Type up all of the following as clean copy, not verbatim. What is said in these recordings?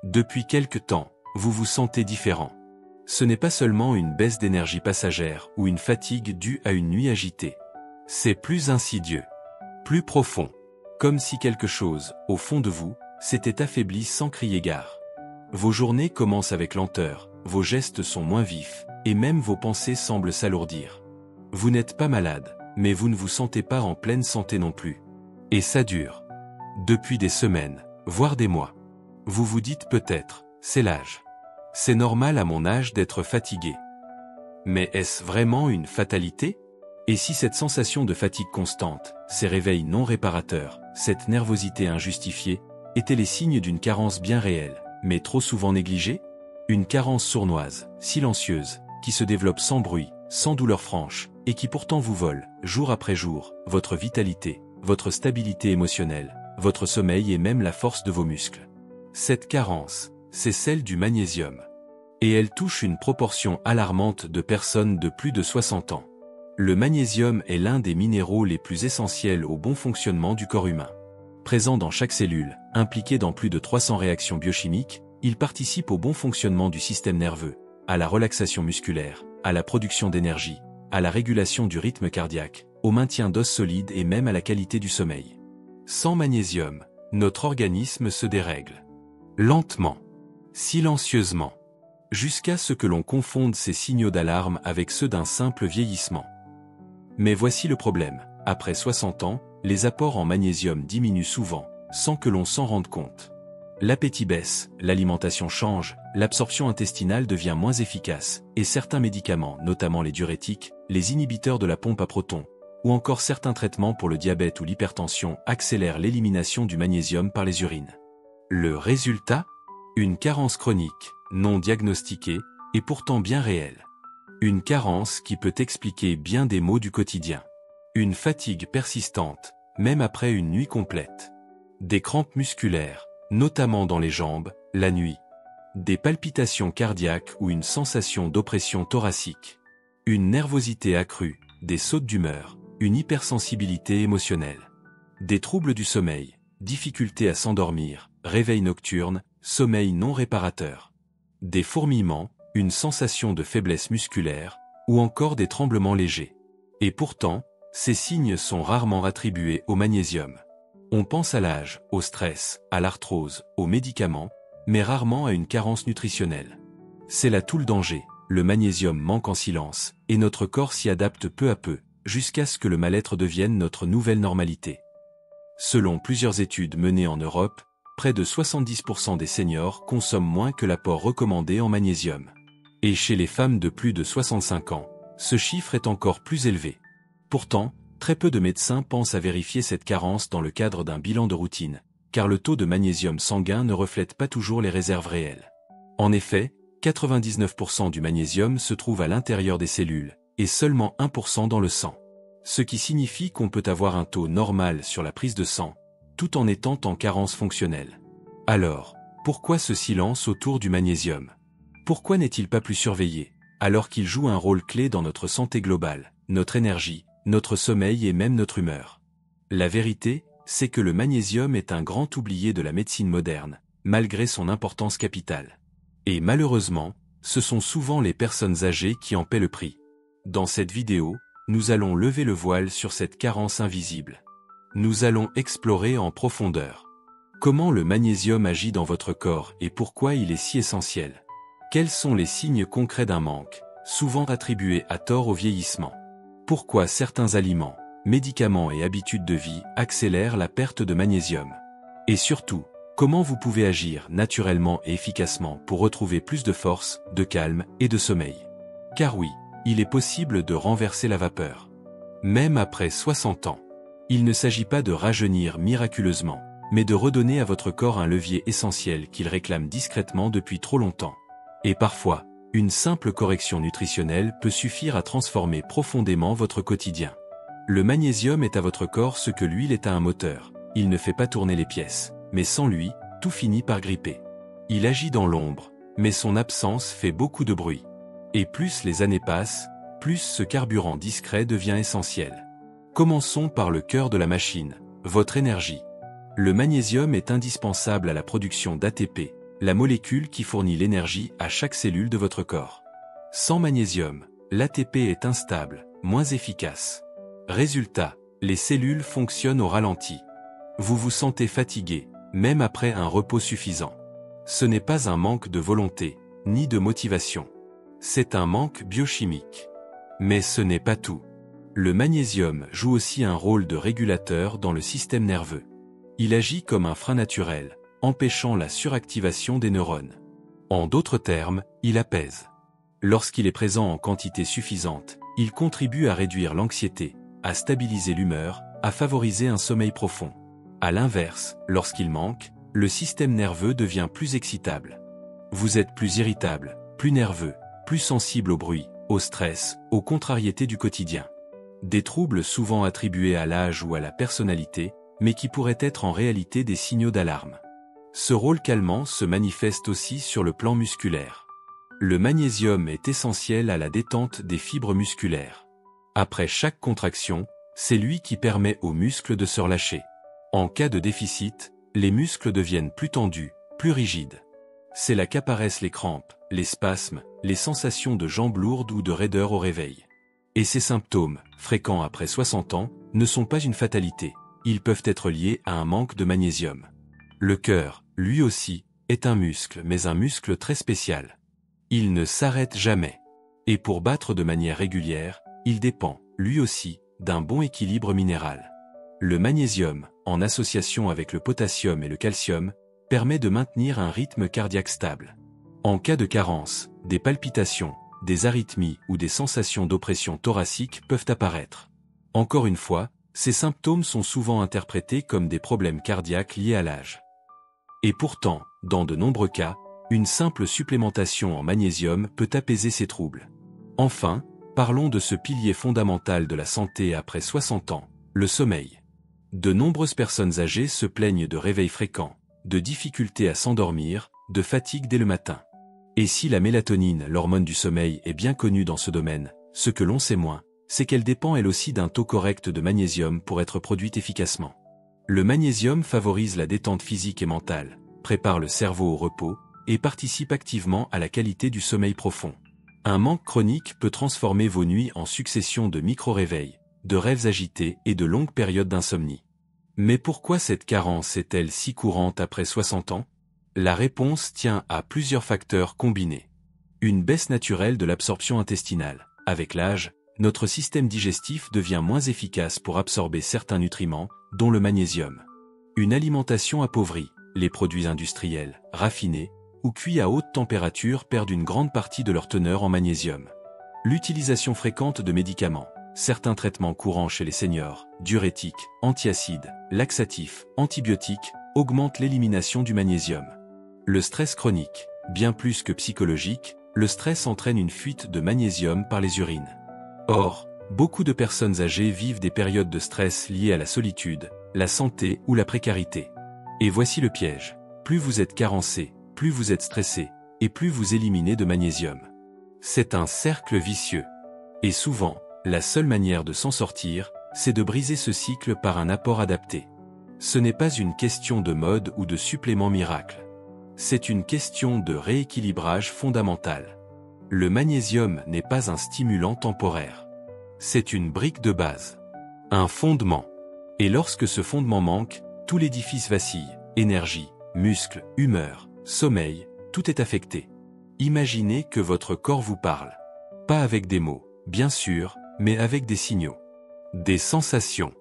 Depuis quelque temps, vous vous sentez différent. Ce n'est pas seulement une baisse d'énergie passagère ou une fatigue due à une nuit agitée. C'est plus insidieux, plus profond, comme si quelque chose, au fond de vous, s'était affaibli sans crier gare. Vos journées commencent avec lenteur, vos gestes sont moins vifs, et même vos pensées semblent s'alourdir. Vous n'êtes pas malade, mais vous ne vous sentez pas en pleine santé non plus. Et ça dure. Depuis des semaines, voire des mois. Vous vous dites peut-être, c'est l'âge. C'est normal à mon âge d'être fatigué. Mais est-ce vraiment une fatalité? Et si cette sensation de fatigue constante, ces réveils non réparateurs, cette nervosité injustifiée, étaient les signes d'une carence bien réelle, mais trop souvent négligée? Une carence sournoise, silencieuse, qui se développe sans bruit, sans douleur franche, et qui pourtant vous vole, jour après jour, votre vitalité, votre stabilité émotionnelle, votre sommeil et même la force de vos muscles. Cette carence, c'est celle du magnésium. Et elle touche une proportion alarmante de personnes de plus de 60 ans. Le magnésium est l'un des minéraux les plus essentiels au bon fonctionnement du corps humain. Présent dans chaque cellule, impliqué dans plus de 300 réactions biochimiques, il participe au bon fonctionnement du système nerveux, à la relaxation musculaire, à la production d'énergie, à la régulation du rythme cardiaque, au maintien d'os solides et même à la qualité du sommeil. Sans magnésium, notre organisme se dérègle. Lentement, silencieusement, jusqu'à ce que l'on confonde ces signaux d'alarme avec ceux d'un simple vieillissement. Mais voici le problème, après 60 ans, les apports en magnésium diminuent souvent, sans que l'on s'en rende compte. L'appétit baisse, l'alimentation change, l'absorption intestinale devient moins efficace, et certains médicaments, notamment les diurétiques, les inhibiteurs de la pompe à protons, ou encore certains traitements pour le diabète ou l'hypertension accélèrent l'élimination du magnésium par les urines. Le résultat? Une carence chronique, non diagnostiquée, et pourtant bien réelle. Une carence qui peut expliquer bien des maux du quotidien. Une fatigue persistante, même après une nuit complète. Des crampes musculaires, notamment dans les jambes, la nuit. Des palpitations cardiaques ou une sensation d'oppression thoracique. Une nervosité accrue, des sautes d'humeur, une hypersensibilité émotionnelle. Des troubles du sommeil, difficultés à s'endormir, réveil nocturne, sommeil non réparateur. Des fourmillements, une sensation de faiblesse musculaire, ou encore des tremblements légers. Et pourtant, ces signes sont rarement attribués au magnésium. On pense à l'âge, au stress, à l'arthrose, aux médicaments, mais rarement à une carence nutritionnelle. C'est là tout le danger, le magnésium manque en silence, et notre corps s'y adapte peu à peu, jusqu'à ce que le mal-être devienne notre nouvelle normalité. Selon plusieurs études menées en Europe, près de 70% des seniors consomment moins que l'apport recommandé en magnésium. Et chez les femmes de plus de 65 ans, ce chiffre est encore plus élevé. Pourtant, très peu de médecins pensent à vérifier cette carence dans le cadre d'un bilan de routine, car le taux de magnésium sanguin ne reflète pas toujours les réserves réelles. En effet, 99% du magnésium se trouve à l'intérieur des cellules, et seulement 1% dans le sang. Ce qui signifie qu'on peut avoir un taux normal sur la prise de sang, tout en étant en carence fonctionnelle. Alors, pourquoi ce silence autour du magnésium? Pourquoi n'est-il pas plus surveillé, alors qu'il joue un rôle clé dans notre santé globale, notre énergie, notre sommeil et même notre humeur? La vérité, c'est que le magnésium est un grand oublié de la médecine moderne, malgré son importance capitale. Et malheureusement, ce sont souvent les personnes âgées qui en paient le prix. Dans cette vidéo, nous allons lever le voile sur cette carence invisible. Nous allons explorer en profondeur comment le magnésium agit dans votre corps et pourquoi il est si essentiel. Quels sont les signes concrets d'un manque, souvent attribués à tort au vieillissement? Pourquoi certains aliments, médicaments et habitudes de vie accélèrent la perte de magnésium? Et surtout, comment vous pouvez agir naturellement et efficacement pour retrouver plus de force, de calme et de sommeil? Car oui, il est possible de renverser la vapeur. Même après 60 ans. Il ne s'agit pas de rajeunir miraculeusement, mais de redonner à votre corps un levier essentiel qu'il réclame discrètement depuis trop longtemps. Et parfois, une simple correction nutritionnelle peut suffire à transformer profondément votre quotidien. Le magnésium est à votre corps ce que l'huile est à un moteur. Il ne fait pas tourner les pièces, mais sans lui, tout finit par gripper. Il agit dans l'ombre, mais son absence fait beaucoup de bruit. Et plus les années passent, plus ce carburant discret devient essentiel. Commençons par le cœur de la machine, votre énergie. Le magnésium est indispensable à la production d'ATP, la molécule qui fournit l'énergie à chaque cellule de votre corps. Sans magnésium, l'ATP est instable, moins efficace. Résultat, les cellules fonctionnent au ralenti. Vous vous sentez fatigué, même après un repos suffisant. Ce n'est pas un manque de volonté, ni de motivation. C'est un manque biochimique. Mais ce n'est pas tout. Le magnésium joue aussi un rôle de régulateur dans le système nerveux. Il agit comme un frein naturel, empêchant la suractivation des neurones. En d'autres termes, il apaise. Lorsqu'il est présent en quantité suffisante, il contribue à réduire l'anxiété, à stabiliser l'humeur, à favoriser un sommeil profond. À l'inverse, lorsqu'il manque, le système nerveux devient plus excitable. Vous êtes plus irritable, plus nerveux, plus sensible au bruit, au stress, aux contrariétés du quotidien. Des troubles souvent attribués à l'âge ou à la personnalité, mais qui pourraient être en réalité des signaux d'alarme. Ce rôle calmant se manifeste aussi sur le plan musculaire. Le magnésium est essentiel à la détente des fibres musculaires. Après chaque contraction, c'est lui qui permet aux muscles de se relâcher. En cas de déficit, les muscles deviennent plus tendus, plus rigides. C'est là qu'apparaissent les crampes, les spasmes, les sensations de jambes lourdes ou de raideur au réveil. Et ces symptômes, fréquents après 60 ans, ne sont pas une fatalité. Ils peuvent être liés à un manque de magnésium. Le cœur, lui aussi, est un muscle, mais un muscle très spécial. Il ne s'arrête jamais. Et pour battre de manière régulière, il dépend, lui aussi, d'un bon équilibre minéral. Le magnésium, en association avec le potassium et le calcium, permet de maintenir un rythme cardiaque stable. En cas de carence, des palpitations, des arythmies ou des sensations d'oppression thoracique peuvent apparaître. Encore une fois, ces symptômes sont souvent interprétés comme des problèmes cardiaques liés à l'âge. Et pourtant, dans de nombreux cas, une simple supplémentation en magnésium peut apaiser ces troubles. Enfin, parlons de ce pilier fondamental de la santé après 60 ans, le sommeil. De nombreuses personnes âgées se plaignent de réveils fréquents, de difficultés à s'endormir, de fatigue dès le matin. Et si la mélatonine, l'hormone du sommeil, est bien connue dans ce domaine, ce que l'on sait moins, c'est qu'elle dépend elle aussi d'un taux correct de magnésium pour être produite efficacement. Le magnésium favorise la détente physique et mentale, prépare le cerveau au repos, et participe activement à la qualité du sommeil profond. Un manque chronique peut transformer vos nuits en succession de micro-réveils, de rêves agités et de longues périodes d'insomnie. Mais pourquoi cette carence est-elle si courante après 60 ans? La réponse tient à plusieurs facteurs combinés. Une baisse naturelle de l'absorption intestinale. Avec l'âge, notre système digestif devient moins efficace pour absorber certains nutriments, dont le magnésium. Une alimentation appauvrie, les produits industriels, raffinés, ou cuits à haute température perdent une grande partie de leur teneur en magnésium. L'utilisation fréquente de médicaments, certains traitements courants chez les seniors, diurétiques, antiacides, laxatifs, antibiotiques, augmentent l'élimination du magnésium. Le stress chronique, bien plus que psychologique, le stress entraîne une fuite de magnésium par les urines. Or, beaucoup de personnes âgées vivent des périodes de stress liées à la solitude, la santé ou la précarité. Et voici le piège. Plus vous êtes carencé, plus vous êtes stressé, et plus vous éliminez de magnésium. C'est un cercle vicieux. Et souvent, la seule manière de s'en sortir, c'est de briser ce cycle par un apport adapté. Ce n'est pas une question de mode ou de supplément miracle. C'est une question de rééquilibrage fondamental. Le magnésium n'est pas un stimulant temporaire. C'est une brique de base. Un fondement. Et lorsque ce fondement manque, tout l'édifice vacille. Énergie, muscles, humeur, sommeil, tout est affecté. Imaginez que votre corps vous parle. Pas avec des mots, bien sûr, mais avec des signaux. Des sensations.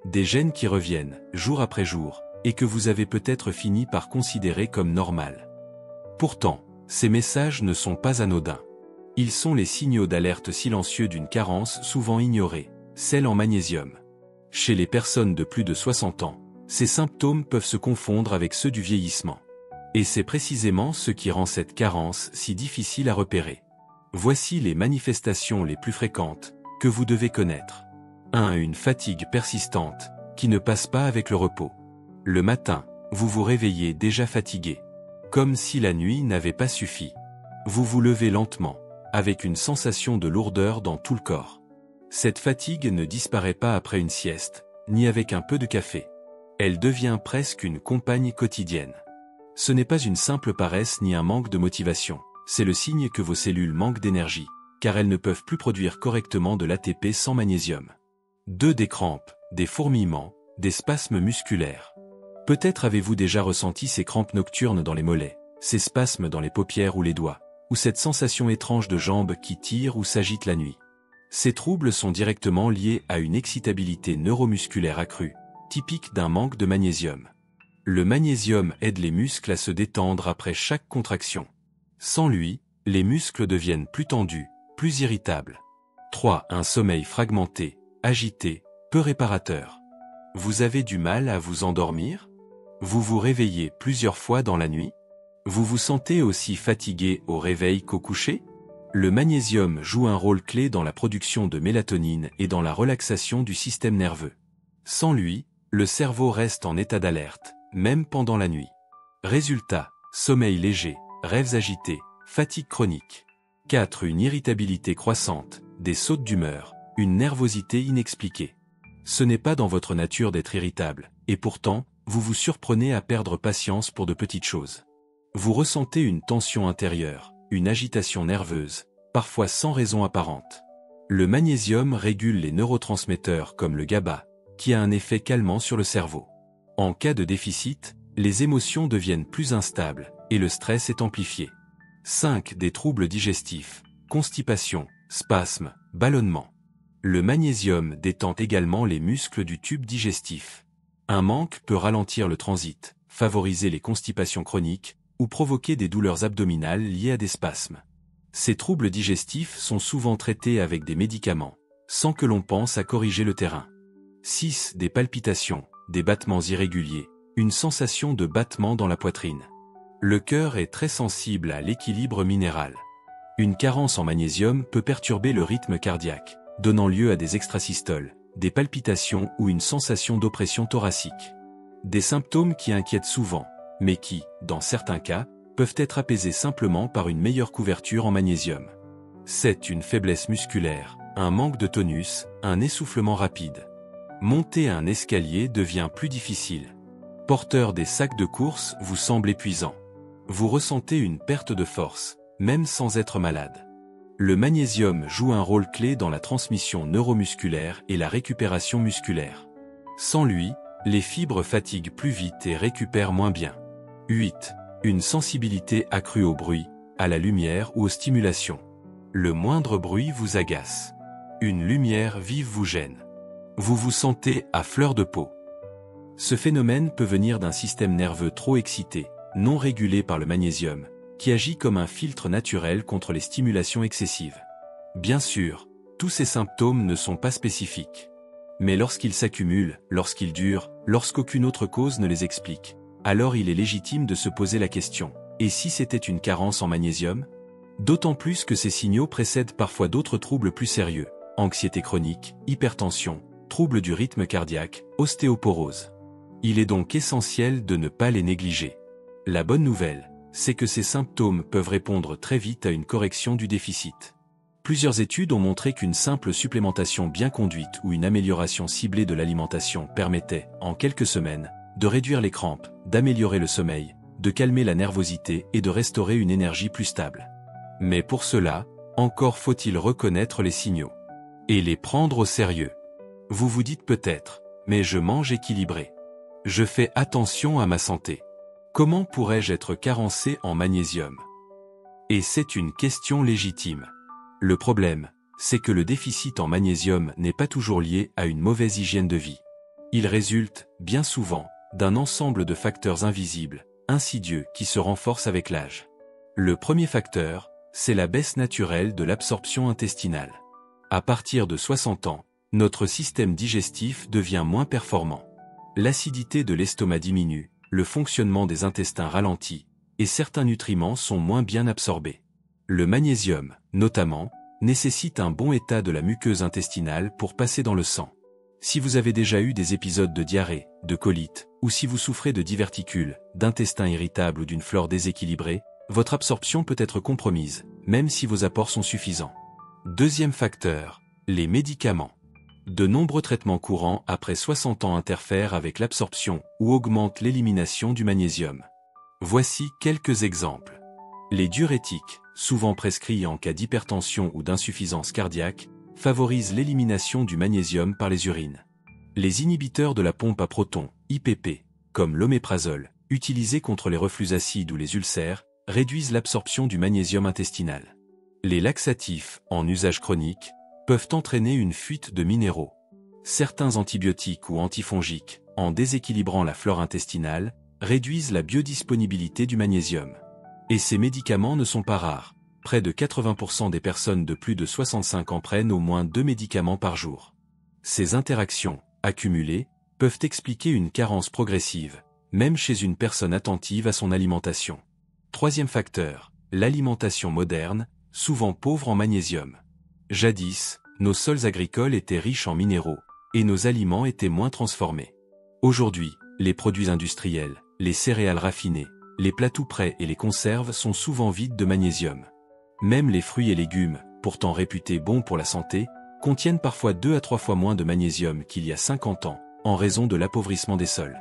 Des gènes qui reviennent, jour après jour, et que vous avez peut-être fini par considérer comme normal. Pourtant, ces messages ne sont pas anodins. Ils sont les signaux d'alerte silencieux d'une carence souvent ignorée, celle en magnésium. Chez les personnes de plus de 60 ans, ces symptômes peuvent se confondre avec ceux du vieillissement. Et c'est précisément ce qui rend cette carence si difficile à repérer. Voici les manifestations les plus fréquentes que vous devez connaître. 1. Une fatigue persistante, qui ne passe pas avec le repos. Le matin, vous vous réveillez déjà fatigué, comme si la nuit n'avait pas suffi. Vous vous levez lentement, avec une sensation de lourdeur dans tout le corps. Cette fatigue ne disparaît pas après une sieste, ni avec un peu de café. Elle devient presque une compagne quotidienne. Ce n'est pas une simple paresse ni un manque de motivation, c'est le signe que vos cellules manquent d'énergie, car elles ne peuvent plus produire correctement de l'ATP sans magnésium. 2. Des crampes, des fourmillements, des spasmes musculaires. Peut-être avez-vous déjà ressenti ces crampes nocturnes dans les mollets, ces spasmes dans les paupières ou les doigts, ou cette sensation étrange de jambes qui tirent ou s'agitent la nuit. Ces troubles sont directement liés à une excitabilité neuromusculaire accrue, typique d'un manque de magnésium. Le magnésium aide les muscles à se détendre après chaque contraction. Sans lui, les muscles deviennent plus tendus, plus irritables. 3. Un sommeil fragmenté, agité, peu réparateur. Vous avez du mal à vous endormir? Vous vous réveillez plusieurs fois dans la nuit? Vous vous sentez aussi fatigué au réveil qu'au coucher? Le magnésium joue un rôle clé dans la production de mélatonine et dans la relaxation du système nerveux. Sans lui, le cerveau reste en état d'alerte, même pendant la nuit. Résultat, sommeil léger, rêves agités, fatigue chronique. 4. Une irritabilité croissante, des sautes d'humeur, une nervosité inexpliquée. Ce n'est pas dans votre nature d'être irritable, et pourtant, vous vous surprenez à perdre patience pour de petites choses. Vous ressentez une tension intérieure, une agitation nerveuse, parfois sans raison apparente. Le magnésium régule les neurotransmetteurs comme le GABA, qui a un effet calmant sur le cerveau. En cas de déficit, les émotions deviennent plus instables, et le stress est amplifié. 5. Des troubles digestifs, constipation, spasmes, ballonnement. Le magnésium détend également les muscles du tube digestif. Un manque peut ralentir le transit, favoriser les constipations chroniques, ou provoquer des douleurs abdominales liées à des spasmes. Ces troubles digestifs sont souvent traités avec des médicaments, sans que l'on pense à corriger le terrain. 6. Des palpitations, des battements irréguliers, une sensation de battement dans la poitrine. Le cœur est très sensible à l'équilibre minéral. Une carence en magnésium peut perturber le rythme cardiaque, donnant lieu à des extrasystoles, des palpitations ou une sensation d'oppression thoracique. Des symptômes qui inquiètent souvent, mais qui, dans certains cas, peuvent être apaisés simplement par une meilleure couverture en magnésium. 7. Une faiblesse musculaire, un manque de tonus, un essoufflement rapide. Monter un escalier devient plus difficile. Porteur des sacs de course vous semble épuisant. Vous ressentez une perte de force, même sans être malade. Le magnésium joue un rôle clé dans la transmission neuromusculaire et la récupération musculaire. Sans lui, les fibres fatiguent plus vite et récupèrent moins bien. 8. Une sensibilité accrue au bruit, à la lumière ou aux stimulations. Le moindre bruit vous agace. Une lumière vive vous gêne. Vous vous sentez à fleur de peau. Ce phénomène peut venir d'un système nerveux trop excité, non régulé par le magnésium, qui agit comme un filtre naturel contre les stimulations excessives. Bien sûr, tous ces symptômes ne sont pas spécifiques. Mais lorsqu'ils s'accumulent, lorsqu'ils durent, lorsqu'aucune autre cause ne les explique, alors il est légitime de se poser la question, et si c'était une carence en magnésium? D'autant plus que ces signaux précèdent parfois d'autres troubles plus sérieux, anxiété chronique, hypertension, troubles du rythme cardiaque, ostéoporose. Il est donc essentiel de ne pas les négliger. La bonne nouvelle, c'est que ces symptômes peuvent répondre très vite à une correction du déficit. Plusieurs études ont montré qu'une simple supplémentation bien conduite ou une amélioration ciblée de l'alimentation permettait, en quelques semaines, de réduire les crampes, d'améliorer le sommeil, de calmer la nervosité et de restaurer une énergie plus stable. Mais pour cela, encore faut-il reconnaître les signaux et les prendre au sérieux. Vous vous dites peut-être, mais je mange équilibré. Je fais attention à ma santé. Comment pourrais-je être carencé en magnésium? Et c'est une question légitime. Le problème, c'est que le déficit en magnésium n'est pas toujours lié à une mauvaise hygiène de vie. Il résulte, bien souvent, d'un ensemble de facteurs invisibles, insidieux qui se renforcent avec l'âge. Le premier facteur, c'est la baisse naturelle de l'absorption intestinale. À partir de 60 ans, notre système digestif devient moins performant. L'acidité de l'estomac diminue, le fonctionnement des intestins ralentit, et certains nutriments sont moins bien absorbés. Le magnésium, notamment, nécessite un bon état de la muqueuse intestinale pour passer dans le sang. Si vous avez déjà eu des épisodes de diarrhée, de colite, ou si vous souffrez de diverticules, d'intestin irritable ou d'une flore déséquilibrée, votre absorption peut être compromise, même si vos apports sont suffisants. Deuxième facteur, les médicaments. De nombreux traitements courants après 60 ans interfèrent avec l'absorption ou augmentent l'élimination du magnésium. Voici quelques exemples. Les diurétiques, souvent prescrits en cas d'hypertension ou d'insuffisance cardiaque, favorisent l'élimination du magnésium par les urines. Les inhibiteurs de la pompe à protons, IPP, comme l'oméprazole, utilisés contre les reflux acides ou les ulcères, réduisent l'absorption du magnésium intestinal. Les laxatifs, en usage chronique, peuvent entraîner une fuite de minéraux. Certains antibiotiques ou antifongiques, en déséquilibrant la flore intestinale, réduisent la biodisponibilité du magnésium. Et ces médicaments ne sont pas rares. Près de 80% des personnes de plus de 65 ans prennent au moins 2 médicaments par jour. Ces interactions, accumulées, peuvent expliquer une carence progressive, même chez une personne attentive à son alimentation. Troisième facteur, l'alimentation moderne, souvent pauvre en magnésium. Jadis, nos sols agricoles étaient riches en minéraux, et nos aliments étaient moins transformés. Aujourd'hui, les produits industriels, les céréales raffinées, les plats tout prêts et les conserves sont souvent vides de magnésium. Même les fruits et légumes, pourtant réputés bons pour la santé, contiennent parfois 2 à 3 fois moins de magnésium qu'il y a 50 ans, en raison de l'appauvrissement des sols.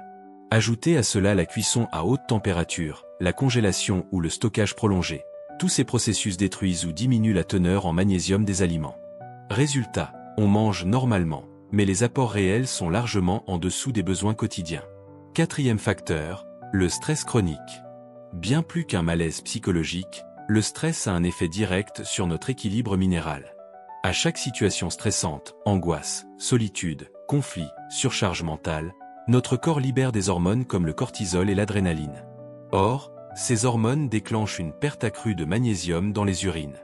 Ajoutez à cela la cuisson à haute température, la congélation ou le stockage prolongé. Tous ces processus détruisent ou diminuent la teneur en magnésium des aliments. Résultat, on mange normalement, mais les apports réels sont largement en dessous des besoins quotidiens. Quatrième facteur, le stress chronique. Bien plus qu'un malaise psychologique, le stress a un effet direct sur notre équilibre minéral. À chaque situation stressante, angoisse, solitude, conflit, surcharge mentale, notre corps libère des hormones comme le cortisol et l'adrénaline. Or, ces hormones déclenchent une perte accrue de magnésium dans les urines.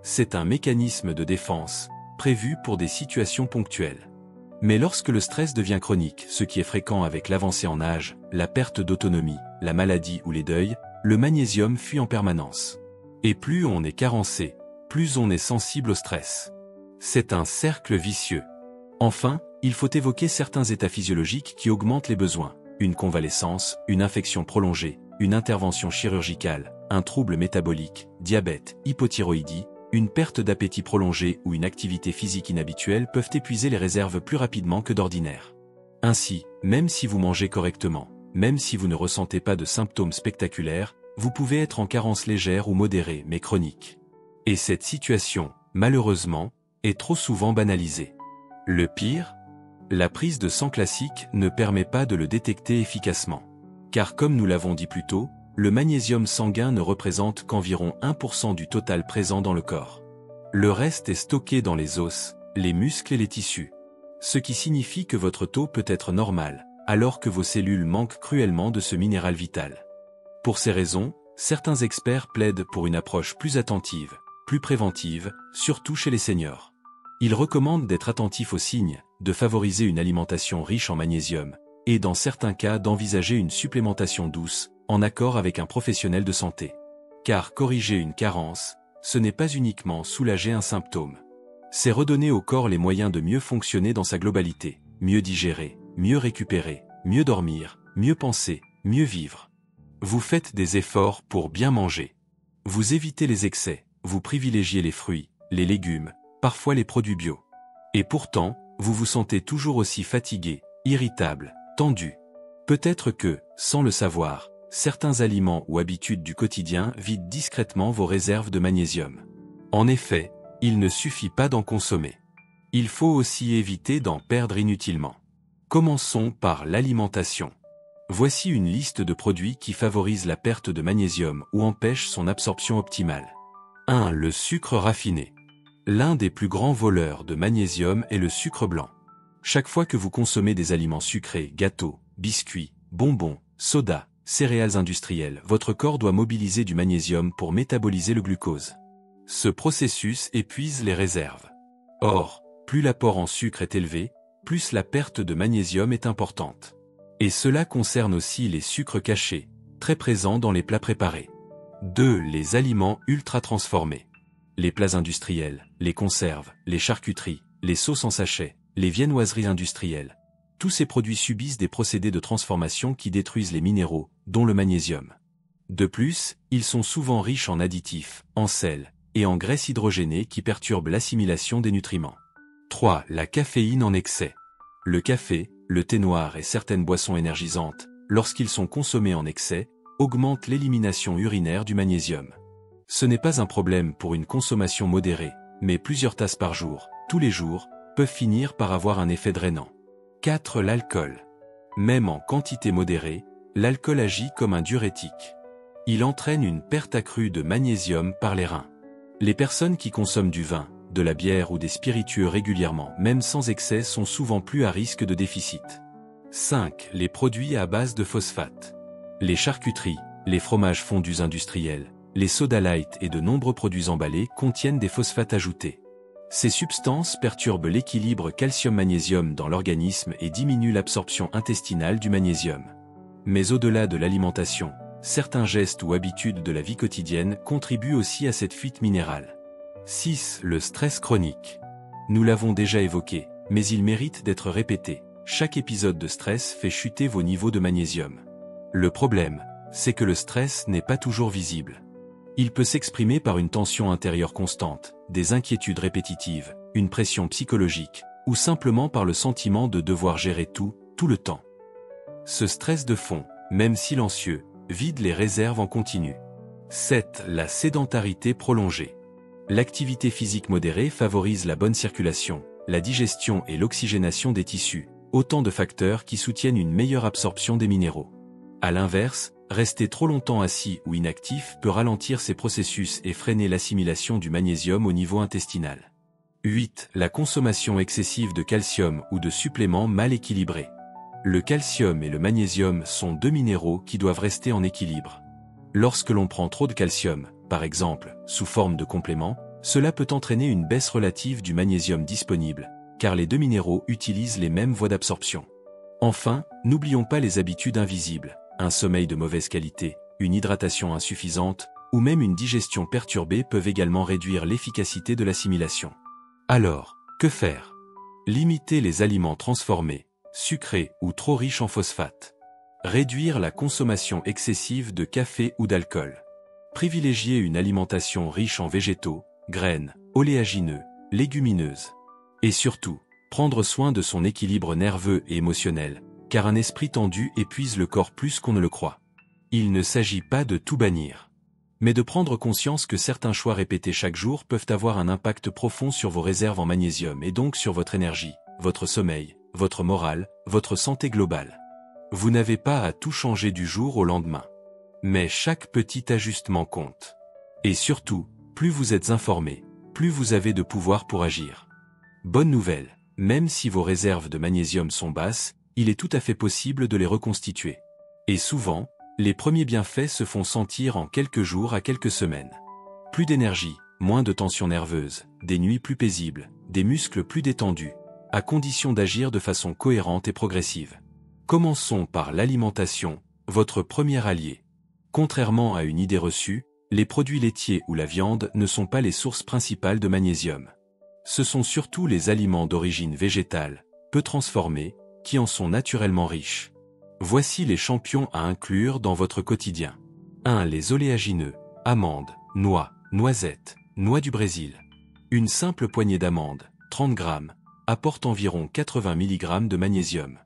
C'est un mécanisme de défense, prévu pour des situations ponctuelles. Mais lorsque le stress devient chronique, ce qui est fréquent avec l'avancée en âge, la perte d'autonomie, la maladie ou les deuils, le magnésium fuit en permanence. Et plus on est carencé, plus on est sensible au stress. C'est un cercle vicieux. Enfin, il faut évoquer certains états physiologiques qui augmentent les besoins. Une convalescence, une infection prolongée, une intervention chirurgicale, un trouble métabolique, diabète, hypothyroïdie, une perte d'appétit prolongée ou une activité physique inhabituelle peuvent épuiser les réserves plus rapidement que d'ordinaire. Ainsi, même si vous mangez correctement, même si vous ne ressentez pas de symptômes spectaculaires, vous pouvez être en carence légère ou modérée mais chronique. Et cette situation, malheureusement, est trop souvent banalisée. Le pire, la prise de sang classique ne permet pas de le détecter efficacement. Car comme nous l'avons dit plus tôt, le magnésium sanguin ne représente qu'environ 1% du total présent dans le corps. Le reste est stocké dans les os, les muscles et les tissus. Ce qui signifie que votre taux peut être normal, alors que vos cellules manquent cruellement de ce minéral vital. Pour ces raisons, certains experts plaident pour une approche plus attentive, plus préventive, surtout chez les seniors. Ils recommandent d'être attentifs aux signes, de favoriser une alimentation riche en magnésium, et dans certains cas d'envisager une supplémentation douce, en accord avec un professionnel de santé. Car corriger une carence, ce n'est pas uniquement soulager un symptôme. C'est redonner au corps les moyens de mieux fonctionner dans sa globalité, mieux digérer, mieux récupérer, mieux dormir, mieux penser, mieux vivre. Vous faites des efforts pour bien manger. Vous évitez les excès, vous privilégiez les fruits, les légumes, parfois les produits bio. Et pourtant, vous vous sentez toujours aussi fatigué, irritable, tendu. Peut-être que, sans le savoir, certains aliments ou habitudes du quotidien vident discrètement vos réserves de magnésium. En effet, il ne suffit pas d'en consommer. Il faut aussi éviter d'en perdre inutilement. Commençons par l'alimentation. Voici une liste de produits qui favorisent la perte de magnésium ou empêchent son absorption optimale. 1. Le sucre raffiné. L'un des plus grands voleurs de magnésium est le sucre blanc. Chaque fois que vous consommez des aliments sucrés, gâteaux, biscuits, bonbons, sodas, céréales industrielles, votre corps doit mobiliser du magnésium pour métaboliser le glucose. Ce processus épuise les réserves. Or, plus l'apport en sucre est élevé, plus la perte de magnésium est importante. Et cela concerne aussi les sucres cachés, très présents dans les plats préparés. 2. Les aliments ultra transformés. Les plats industriels, les conserves, les charcuteries, les sauces en sachet, les viennoiseries industrielles. Tous ces produits subissent des procédés de transformation qui détruisent les minéraux, dont le magnésium. De plus, ils sont souvent riches en additifs, en sel, et en graisses hydrogénées qui perturbent l'assimilation des nutriments. 3. La caféine en excès. Le café, le thé noir et certaines boissons énergisantes, lorsqu'ils sont consommés en excès, augmente l'élimination urinaire du magnésium. Ce n'est pas un problème pour une consommation modérée, mais plusieurs tasses par jour, tous les jours, peuvent finir par avoir un effet drainant. 4. L'alcool. Même en quantité modérée, l'alcool agit comme un diurétique. Il entraîne une perte accrue de magnésium par les reins. Les personnes qui consomment du vin, de la bière ou des spiritueux régulièrement, même sans excès, sont souvent plus à risque de déficit. 5. Les produits à base de phosphate. Les charcuteries, les fromages fondus industriels, les soda light et de nombreux produits emballés contiennent des phosphates ajoutés. Ces substances perturbent l'équilibre calcium-magnésium dans l'organisme et diminuent l'absorption intestinale du magnésium. Mais au-delà de l'alimentation, certains gestes ou habitudes de la vie quotidienne contribuent aussi à cette fuite minérale. 6. Le stress chronique. Nous l'avons déjà évoqué, mais il mérite d'être répété. Chaque épisode de stress fait chuter vos niveaux de magnésium. Le problème, c'est que le stress n'est pas toujours visible. Il peut s'exprimer par une tension intérieure constante, des inquiétudes répétitives, une pression psychologique, ou simplement par le sentiment de devoir gérer tout le temps. Ce stress de fond, même silencieux, vide les réserves en continu. 7. La sédentarité prolongée. L'activité physique modérée favorise la bonne circulation, la digestion et l'oxygénation des tissus, autant de facteurs qui soutiennent une meilleure absorption des minéraux. À l'inverse, rester trop longtemps assis ou inactif peut ralentir ces processus et freiner l'assimilation du magnésium au niveau intestinal. 8. La consommation excessive de calcium ou de suppléments mal équilibrés. Le calcium et le magnésium sont deux minéraux qui doivent rester en équilibre. Lorsque l'on prend trop de calcium, par exemple, sous forme de complément, cela peut entraîner une baisse relative du magnésium disponible, car les deux minéraux utilisent les mêmes voies d'absorption. Enfin, n'oublions pas les habitudes invisibles, un sommeil de mauvaise qualité, une hydratation insuffisante, ou même une digestion perturbée peuvent également réduire l'efficacité de l'assimilation. Alors, que faire? Limiter les aliments transformés, sucrés ou trop riches en phosphate. Réduire la consommation excessive de café ou d'alcool. Privilégier une alimentation riche en végétaux, graines, oléagineux, légumineuses. Et surtout, prendre soin de son équilibre nerveux et émotionnel, car un esprit tendu épuise le corps plus qu'on ne le croit. Il ne s'agit pas de tout bannir, mais de prendre conscience que certains choix répétés chaque jour peuvent avoir un impact profond sur vos réserves en magnésium et donc sur votre énergie, votre sommeil, votre morale, votre santé globale. Vous n'avez pas à tout changer du jour au lendemain. Mais chaque petit ajustement compte. Et surtout, plus vous êtes informé, plus vous avez de pouvoir pour agir. Bonne nouvelle, même si vos réserves de magnésium sont basses, il est tout à fait possible de les reconstituer. Et souvent, les premiers bienfaits se font sentir en quelques jours à quelques semaines. Plus d'énergie, moins de tension nerveuse, des nuits plus paisibles, des muscles plus détendus, à condition d'agir de façon cohérente et progressive. Commençons par l'alimentation, votre premier allié. Contrairement à une idée reçue, les produits laitiers ou la viande ne sont pas les sources principales de magnésium. Ce sont surtout les aliments d'origine végétale, peu transformés, qui en sont naturellement riches. Voici les champions à inclure dans votre quotidien. 1. Les oléagineux, amandes, noix, noisettes, noix du Brésil. Une simple poignée d'amandes, 30 g, apporte environ 80 mg de magnésium.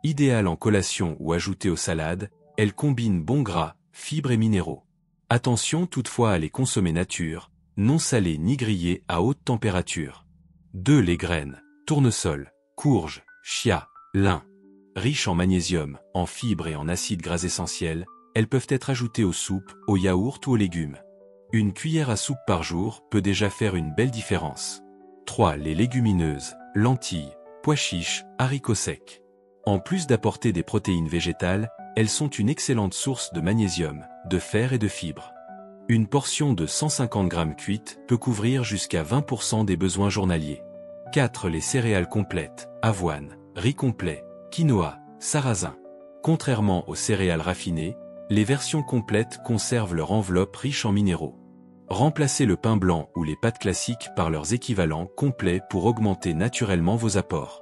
Idéale en collation ou ajoutée aux salades, elle combine bons gras, fibres et minéraux. Attention toutefois à les consommer nature, non salées ni grillées à haute température. 2. Les graines, tournesol, courge, chia, lin. Riches en magnésium, en fibres et en acides gras essentiels, elles peuvent être ajoutées aux soupes, aux yaourts ou aux légumes. Une cuillère à soupe par jour peut déjà faire une belle différence. 3. Les légumineuses, lentilles, pois chiches, haricots secs. En plus d'apporter des protéines végétales, elles sont une excellente source de magnésium, de fer et de fibres. Une portion de 150 g cuite peut couvrir jusqu'à 20% des besoins journaliers. 4. Les céréales complètes, avoine, riz complet, quinoa, sarrasin. Contrairement aux céréales raffinées, les versions complètes conservent leur enveloppe riche en minéraux. Remplacez le pain blanc ou les pâtes classiques par leurs équivalents complets pour augmenter naturellement vos apports.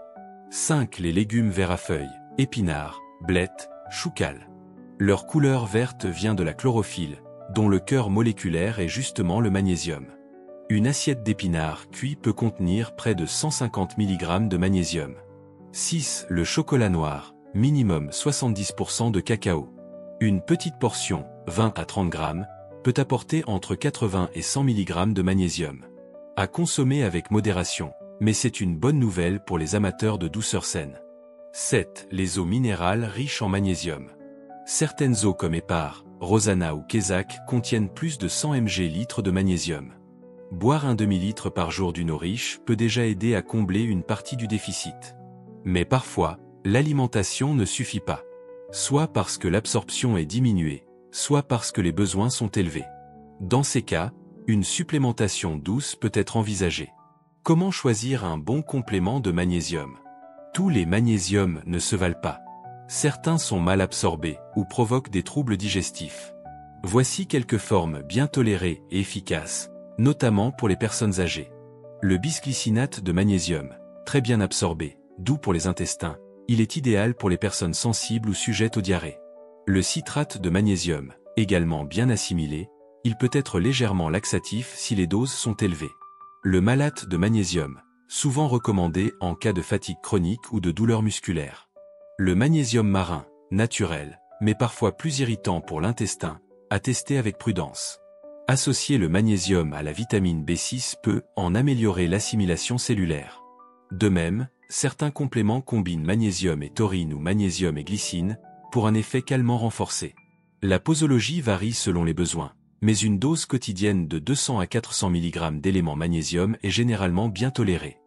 5. Les légumes verts à feuilles, épinards, blettes, choucals. Leur couleur verte vient de la chlorophylle, dont le cœur moléculaire est justement le magnésium. Une assiette d'épinards cuits peut contenir près de 150 mg de magnésium. 6. Le chocolat noir, minimum 70% de cacao. Une petite portion, 20 à 30 grammes, peut apporter entre 80 et 100 mg de magnésium. À consommer avec modération, mais c'est une bonne nouvelle pour les amateurs de douceur saine. 7. Les eaux minérales riches en magnésium. Certaines eaux comme Épar, Rosanna ou Kézak contiennent plus de 100 mg de magnésium. Boire un demi-litre par jour d'une eau riche peut déjà aider à combler une partie du déficit. Mais parfois, l'alimentation ne suffit pas. Soit parce que l'absorption est diminuée, soit parce que les besoins sont élevés. Dans ces cas, une supplémentation douce peut être envisagée. Comment choisir un bon complément de magnésium? Tous les magnésiums ne se valent pas. Certains sont mal absorbés ou provoquent des troubles digestifs. Voici quelques formes bien tolérées et efficaces, notamment pour les personnes âgées. Le bisglycinate de magnésium, très bien absorbé, doux pour les intestins, il est idéal pour les personnes sensibles ou sujettes aux diarrhées. Le citrate de magnésium, également bien assimilé, il peut être légèrement laxatif si les doses sont élevées. Le malate de magnésium, souvent recommandé en cas de fatigue chronique ou de douleur musculaire. Le magnésium marin, naturel, mais parfois plus irritant pour l'intestin, à tester avec prudence. Associer le magnésium à la vitamine B6 peut en améliorer l'assimilation cellulaire. De même, certains compléments combinent magnésium et taurine ou magnésium et glycine, pour un effet calmant renforcé. La posologie varie selon les besoins, mais une dose quotidienne de 200 à 400 mg d'éléments magnésium est généralement bien tolérée.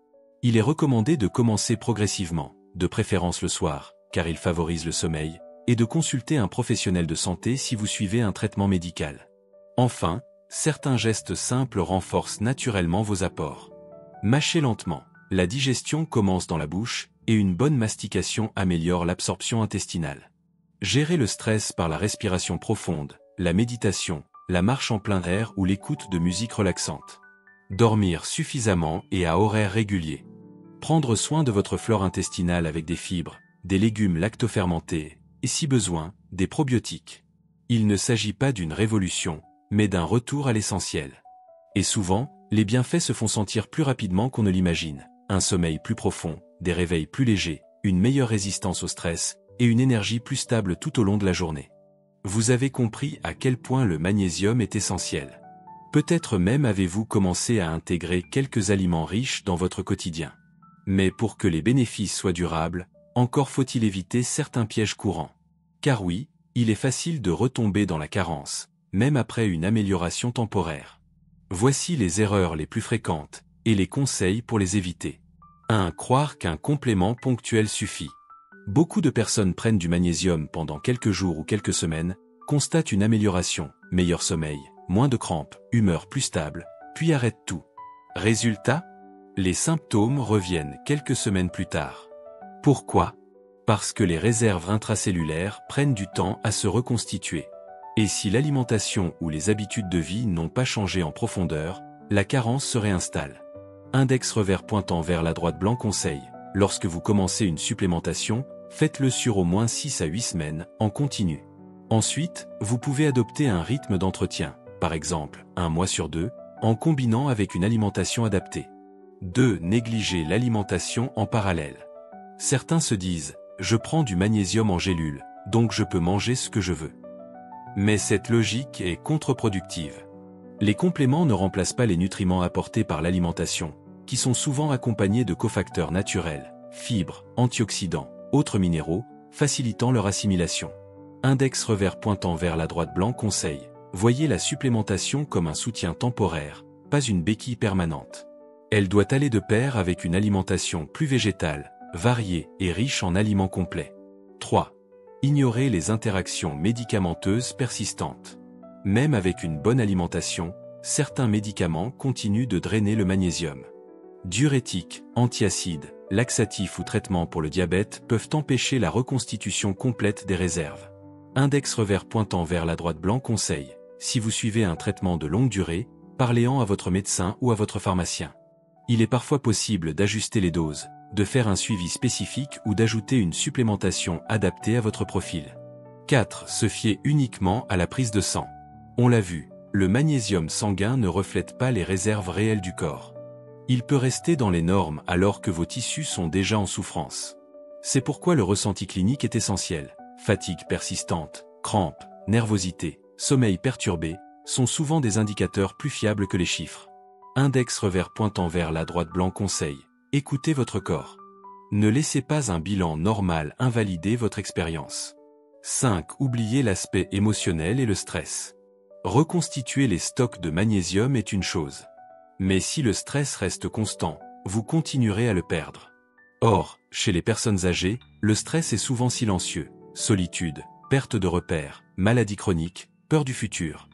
Il est recommandé de commencer progressivement, de préférence le soir, car il favorise le sommeil, et de consulter un professionnel de santé si vous suivez un traitement médical. Enfin, certains gestes simples renforcent naturellement vos apports. Mâchez lentement. La digestion commence dans la bouche, et une bonne mastication améliore l'absorption intestinale. Gérez le stress par la respiration profonde, la méditation, la marche en plein air ou l'écoute de musique relaxante. Dormir suffisamment et à horaires réguliers. Prendre soin de votre flore intestinale avec des fibres, des légumes lactofermentés, et si besoin, des probiotiques. Il ne s'agit pas d'une révolution, mais d'un retour à l'essentiel. Et souvent, les bienfaits se font sentir plus rapidement qu'on ne l'imagine. Un sommeil plus profond, des réveils plus légers, une meilleure résistance au stress, et une énergie plus stable tout au long de la journée. Vous avez compris à quel point le magnésium est essentiel. Peut-être même avez-vous commencé à intégrer quelques aliments riches dans votre quotidien. Mais pour que les bénéfices soient durables, encore faut-il éviter certains pièges courants. Car oui, il est facile de retomber dans la carence, même après une amélioration temporaire. Voici les erreurs les plus fréquentes, et les conseils pour les éviter. 1. Croire qu'un complément ponctuel suffit. Beaucoup de personnes prennent du magnésium pendant quelques jours ou quelques semaines, constatent une amélioration, meilleur sommeil, moins de crampes, humeur plus stable, puis arrêtent tout. Résultat? Les symptômes reviennent quelques semaines plus tard. Pourquoi? Parce que les réserves intracellulaires prennent du temps à se reconstituer. Et si l'alimentation ou les habitudes de vie n'ont pas changé en profondeur, la carence se réinstalle. Index revers pointant vers la droite blanc conseil. Lorsque vous commencez une supplémentation, faites-le sur au moins 6 à 8 semaines, en continu. Ensuite, vous pouvez adopter un rythme d'entretien, par exemple, 1 mois sur 2, en combinant avec une alimentation adaptée. 2. Négligez l'alimentation en parallèle. Certains se disent, je prends du magnésium en gélule, donc je peux manger ce que je veux. Mais cette logique est contre-productive. Les compléments ne remplacent pas les nutriments apportés par l'alimentation, qui sont souvent accompagnés de cofacteurs naturels, fibres, antioxydants, autres minéraux, facilitant leur assimilation. Index revers pointant vers la droite blanc conseil. Voyez la supplémentation comme un soutien temporaire, pas une béquille permanente. Elle doit aller de pair avec une alimentation plus végétale, variée et riche en aliments complets. 3. Ignorez les interactions médicamenteuses persistantes. Même avec une bonne alimentation, certains médicaments continuent de drainer le magnésium. Diurétiques, antiacides, laxatifs ou traitements pour le diabète peuvent empêcher la reconstitution complète des réserves. Index revers pointant vers la droite blanc conseil. Si vous suivez un traitement de longue durée, parlez-en à votre médecin ou à votre pharmacien. Il est parfois possible d'ajuster les doses, de faire un suivi spécifique ou d'ajouter une supplémentation adaptée à votre profil. 4. Se fier uniquement à la prise de sang. On l'a vu, le magnésium sanguin ne reflète pas les réserves réelles du corps. Il peut rester dans les normes alors que vos tissus sont déjà en souffrance. C'est pourquoi le ressenti clinique est essentiel. Fatigue persistante, crampes, nervosité, sommeil perturbé, sont souvent des indicateurs plus fiables que les chiffres. Index revers pointant vers la droite blanc conseil. Écoutez votre corps. Ne laissez pas un bilan normal invalider votre expérience. 5. Oubliez l'aspect émotionnel et le stress. Reconstituer les stocks de magnésium est une chose. Mais si le stress reste constant, vous continuerez à le perdre. Or, chez les personnes âgées, le stress est souvent silencieux. Solitude, perte de repères, maladie chronique, peur du futur.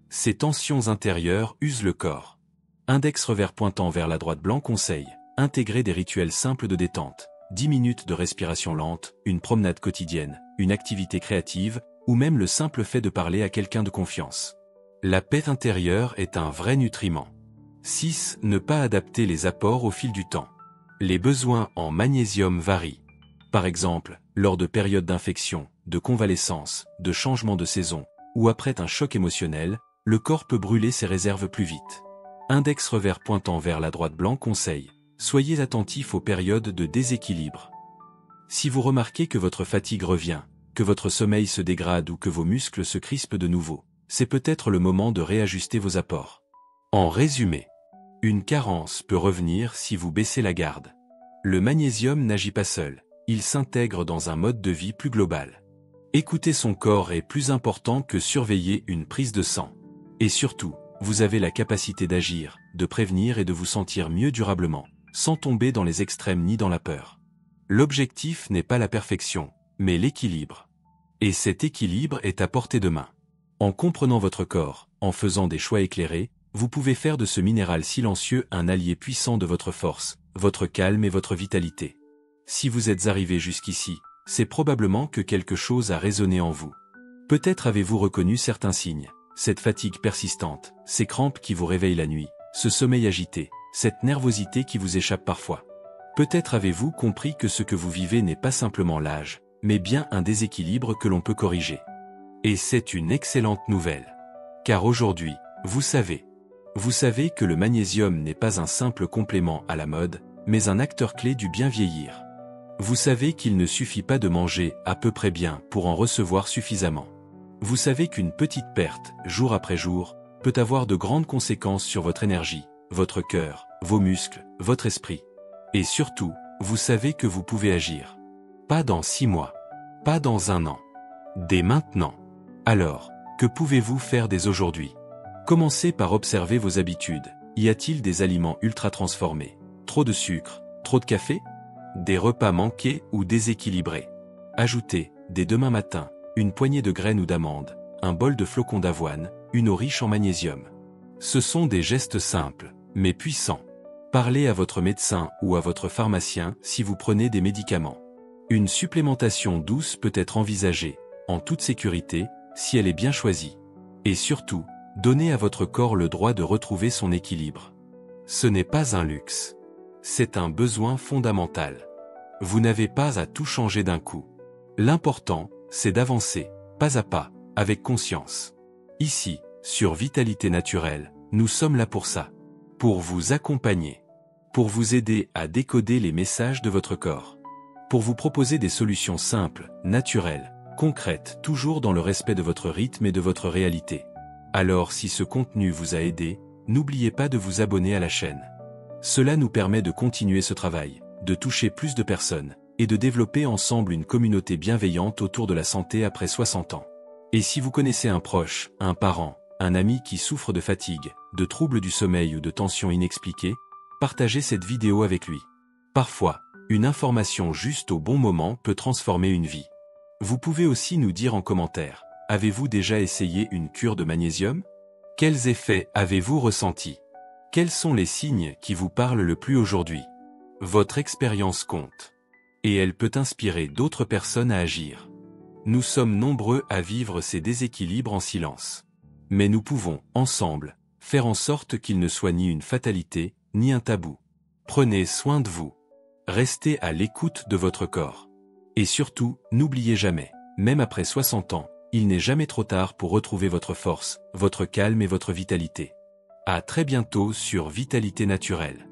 Ces tensions intérieures usent le corps. Index revers pointant vers la droite blanc conseil. Intégrer des rituels simples de détente. 10 minutes de respiration lente, une promenade quotidienne, une activité créative, ou même le simple fait de parler à quelqu'un de confiance. La paix intérieure est un vrai nutriment. 6. Ne pas adapter les apports au fil du temps. Les besoins en magnésium varient. Par exemple, lors de périodes d'infection, de convalescence, de changement de saison, ou après un choc émotionnel, le corps peut brûler ses réserves plus vite. Index revers pointant vers la droite blanc conseil. Soyez attentif aux périodes de déséquilibre. Si vous remarquez que votre fatigue revient, que votre sommeil se dégrade ou que vos muscles se crispent de nouveau, c'est peut-être le moment de réajuster vos apports. En résumé, une carence peut revenir si vous baissez la garde. Le magnésium n'agit pas seul, il s'intègre dans un mode de vie plus global. Écouter son corps est plus important que surveiller une prise de sang. Et surtout, vous avez la capacité d'agir, de prévenir et de vous sentir mieux durablement, sans tomber dans les extrêmes ni dans la peur. L'objectif n'est pas la perfection, mais l'équilibre. Et cet équilibre est à portée de main. En comprenant votre corps, en faisant des choix éclairés, vous pouvez faire de ce minéral silencieux un allié puissant de votre force, votre calme et votre vitalité. Si vous êtes arrivé jusqu'ici, c'est probablement que quelque chose a résonné en vous. Peut-être avez-vous reconnu certains signes, cette fatigue persistante, ces crampes qui vous réveillent la nuit, ce sommeil agité, cette nervosité qui vous échappe parfois. Peut-être avez-vous compris que ce que vous vivez n'est pas simplement l'âge, mais bien un déséquilibre que l'on peut corriger. Et c'est une excellente nouvelle. Car aujourd'hui, vous savez que le magnésium n'est pas un simple complément à la mode, mais un acteur clé du bien vieillir. Vous savez qu'il ne suffit pas de manger à peu près bien pour en recevoir suffisamment. Vous savez qu'une petite perte, jour après jour, peut avoir de grandes conséquences sur votre énergie, votre cœur, vos muscles, votre esprit. Et surtout, vous savez que vous pouvez agir. Pas dans 6 mois. Pas dans 1 an. Dès maintenant. Alors, que pouvez-vous faire dès aujourd'hui? Commencez par observer vos habitudes. Y a-t-il des aliments ultra transformés? Trop de sucre? Trop de café? Des repas manqués ou déséquilibrés? Ajoutez, dès demain matin, une poignée de graines ou d'amandes, un bol de flocons d'avoine, une eau riche en magnésium. Ce sont des gestes simples, mais puissants. Parlez à votre médecin ou à votre pharmacien si vous prenez des médicaments. Une supplémentation douce peut être envisagée, en toute sécurité, si elle est bien choisie. Et surtout, donnez à votre corps le droit de retrouver son équilibre. Ce n'est pas un luxe. C'est un besoin fondamental. Vous n'avez pas à tout changer d'un coup. L'important, c'est d'avancer, pas à pas, avec conscience. Ici, sur Vitalité Naturelle, nous sommes là pour ça. Pour vous accompagner. Pour vous aider à décoder les messages de votre corps. Pour vous proposer des solutions simples, naturelles, concrètes, toujours dans le respect de votre rythme et de votre réalité. Alors si ce contenu vous a aidé, n'oubliez pas de vous abonner à la chaîne. Cela nous permet de continuer ce travail, de toucher plus de personnes, et de développer ensemble une communauté bienveillante autour de la santé après 60 ans. Et si vous connaissez un proche, un parent, un ami qui souffre de fatigue, de troubles du sommeil ou de tensions inexpliquées, partagez cette vidéo avec lui. Parfois, une information juste au bon moment peut transformer une vie. Vous pouvez aussi nous dire en commentaire, avez-vous déjà essayé une cure de magnésium? Quels effets avez-vous ressentis? Quels sont les signes qui vous parlent le plus aujourd'hui? Votre expérience compte. Et elle peut inspirer d'autres personnes à agir. Nous sommes nombreux à vivre ces déséquilibres en silence. Mais nous pouvons, ensemble, faire en sorte qu'ils ne soient ni une fatalité, ni un tabou. Prenez soin de vous. Restez à l'écoute de votre corps. Et surtout, n'oubliez jamais, même après 60 ans, il n'est jamais trop tard pour retrouver votre force, votre calme et votre vitalité. À très bientôt sur Vitalité Naturelle.